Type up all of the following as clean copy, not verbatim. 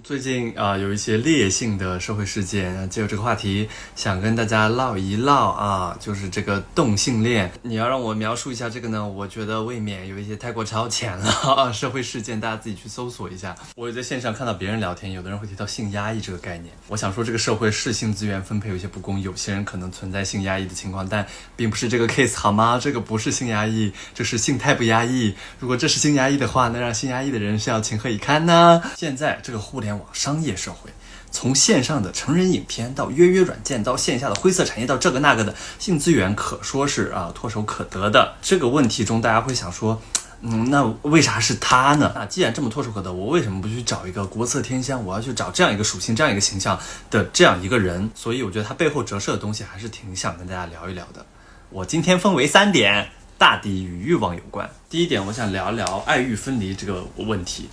最近有一些烈性的社会事件，借由这个话题想跟大家唠一唠就是这个动性恋。你要让我描述一下这个呢，我觉得未免有一些太过超前了社会事件大家自己去搜索一下。我也在线上看到别人聊天，有的人会提到性压抑这个概念。我想说这个社会是性资源分配有些不公，有些人可能存在性压抑的情况，但并不是这个 case 好吗？这个不是性压抑，这是性太不压抑。如果这是性压抑的话，那让性压抑的人是要情何以堪呢？现在这个互联网商业社会，从线上的成人影片到约约软件，到线下的灰色产业，到这个那个的性资源可说是唾手可得的。这个问题中大家会想说那为啥是他呢？那既然这么唾手可得，我为什么不去找一个国色天香，我要去找这样一个属性，这样一个形象的这样一个人？所以我觉得他背后折射的东西还是挺想跟大家聊一聊的。我今天分为3点，大抵与欲望有关。第一点，我想聊聊爱欲分离这个问题。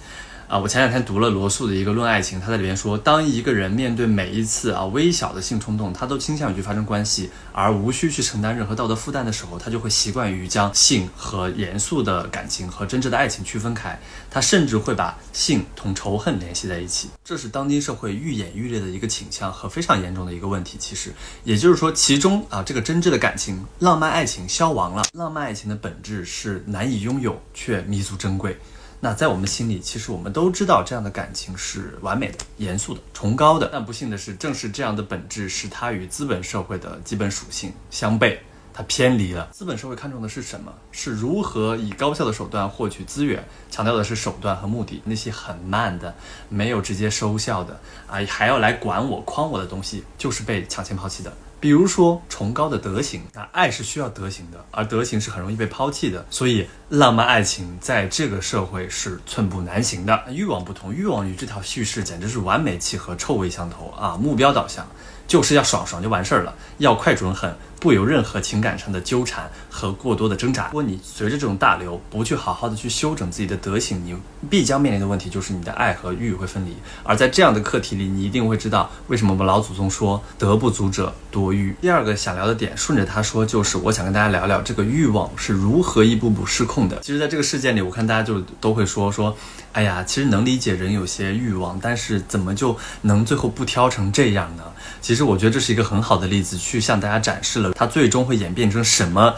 我前两天读了罗素的一个论爱情，他在里面说，当一个人面对每一次微小的性冲动，他都倾向于去发生关系，而无需去承担任何道德负担的时候，他就会习惯于将性和严肃的感情和真挚的爱情区分开，他甚至会把性同仇恨联系在一起。这是当今社会愈演愈烈的一个倾向和非常严重的一个问题。其实也就是说，其中这个真挚的感情、浪漫爱情消亡了。浪漫爱情的本质是难以拥有却弥足珍贵。那在我们心里，其实我们都知道这样的感情是完美的、严肃的、崇高的，但不幸的是，正是这样的本质使它与资本社会的基本属性相悖，它偏离了。资本社会看重的是什么？是如何以高效的手段获取资源，强调的是手段和目的。那些很慢的、没有直接收效的还要来管我、框我的东西，就是被抢先抛弃的。比如说崇高的德行，爱是需要德行的，而德行是很容易被抛弃的，所以浪漫爱情在这个社会是寸步难行的。欲望不同，欲望与这条叙事简直是完美契合，臭味相投目标导向，就是要爽爽就完事儿了，要快准狠，不有任何情感上的纠缠和过多的挣扎。如果你随着这种大流不去好好的去修整自己的德行，你必将面临的问题就是你的爱和欲会分离。而在这样的课题里，你一定会知道为什么我们老祖宗说德不足者多欲。第二个想聊的点，顺着他说，就是我想跟大家聊聊这个欲望是如何一步步失控的。其实在这个事件里，我看大家就都会说哎呀，其实能理解人有些欲望，但是怎么就能最后不挑成这样呢？其实我觉得这是一个很好的例子，去向大家展示了它最终会演变成什么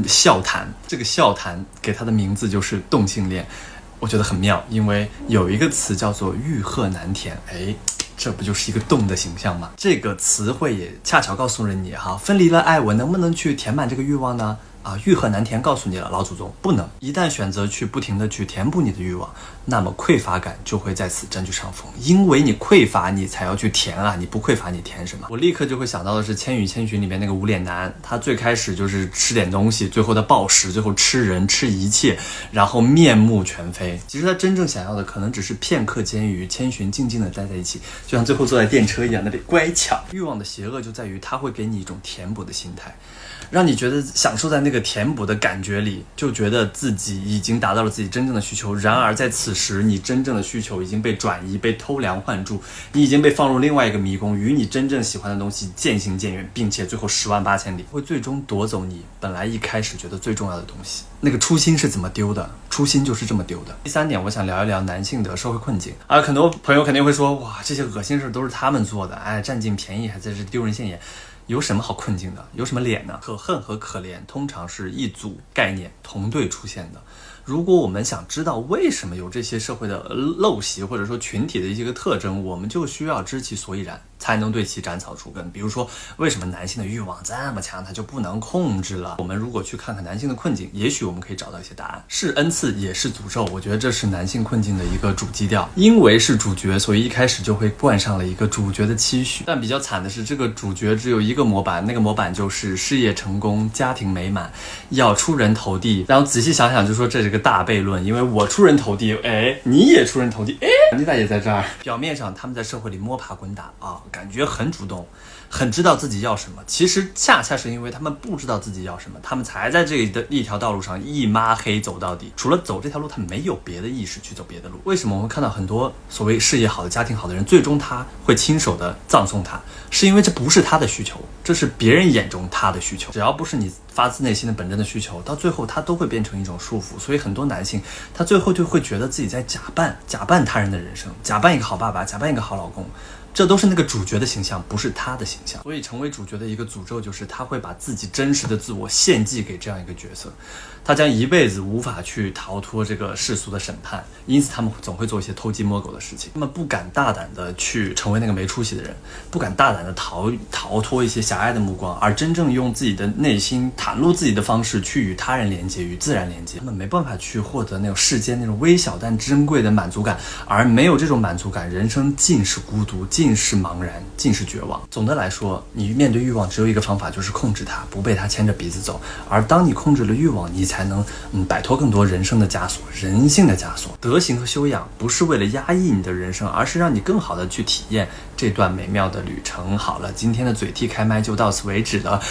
笑谈。这个笑谈给它的名字就是动性恋，我觉得很妙，因为有一个词叫做欲壑难填，这不就是一个动的形象吗？这个词汇也恰巧告诉了你分离了爱，我能不能去填满这个欲望呢？欲壑难填告诉你了，老祖宗不能。一旦选择去不停的去填补你的欲望，那么匮乏感就会在此占据上风，因为你匮乏你才要去填你不匮乏你填什么？我立刻就会想到的是《千与千寻》里面那个无脸男，他最开始就是吃点东西，最后他暴食，最后吃人吃一切，然后面目全非。其实他真正想要的可能只是片刻间与千寻静静的待在一起，就像最后坐在电车一样，那里乖巧。欲望的邪恶就在于它会给你一种填补的心态，让你觉得享受在那个填补的感觉里，就觉得自己已经达到了自己真正的需求。然而在此时，你真正的需求已经被转移、被偷梁换柱，你已经被放入另外一个迷宫，与你真正喜欢的东西渐行渐远，并且最后10万8千里，会最终夺走你本来一开始觉得最重要的东西。那个初心是怎么丢的？初心就是这么丢的。第3点，我想聊一聊男性的社会困境。很多朋友肯定会说，哇，这些恶心事都是他们做的，占尽便宜还在这丢人现眼。有什么好困境的？有什么脸呢？可恨和可怜通常是一组概念同对出现的。如果我们想知道为什么有这些社会的陋习或者说群体的一些个特征，我们就需要知其所以然，才能对其斩草除根。比如说，为什么男性的欲望这么强，他就不能控制了？我们如果去看看男性的困境，也许我们可以找到一些答案。是恩赐也是诅咒，我觉得这是男性困境的一个主基调。因为是主角，所以一开始就会冠上了一个主角的期许。但比较惨的是，这个主角只有一个模板，那个模板就是事业成功、家庭美满，要出人头地。然后仔细想想，就说这是个大悖论，因为我出人头地，你也出人头地，你咋也在这儿？表面上他们在社会里摸爬滚打感觉很主动，很知道自己要什么。其实恰恰是因为他们不知道自己要什么，他们才在这一条道路上一抹黑走到底。除了走这条路，他没有别的意识去走别的路。为什么我们看到很多所谓事业好的、家庭好的人，最终他会亲手的葬送他？是因为这不是他的需求，这是别人眼中他的需求。只要不是你发自内心的本真的需求，到最后它都会变成一种束缚。所以很多男性他最后就会觉得自己在假扮他人的人生，假扮一个好爸爸，假扮一个好老公，这都是那个主角的形象，不是他的形象。所以成为主角的一个诅咒就是他会把自己真实的自我献祭给这样一个角色，他将一辈子无法去逃脱这个世俗的审判，因此他们总会做一些偷鸡摸狗的事情。他们不敢大胆的去成为那个没出息的人，不敢大胆的逃脱一些狭隘的目光，而真正用自己的内心袒露自己的方式去与他人连接，与自然连接。他们没办法去获得那种世间那种微小但珍贵的满足感，而没有这种满足感，人生尽是孤独，尽是茫然，尽是绝望。总的来说，你面对欲望只有一个方法，就是控制它，不被它牵着鼻子走。而当你控制了欲望，你才能摆脱更多人生的枷锁，人性的枷锁。德行和修养不是为了压抑你的人生，而是让你更好的去体验这段美妙的旅程。好了，今天的嘴替开麦就到此为止了。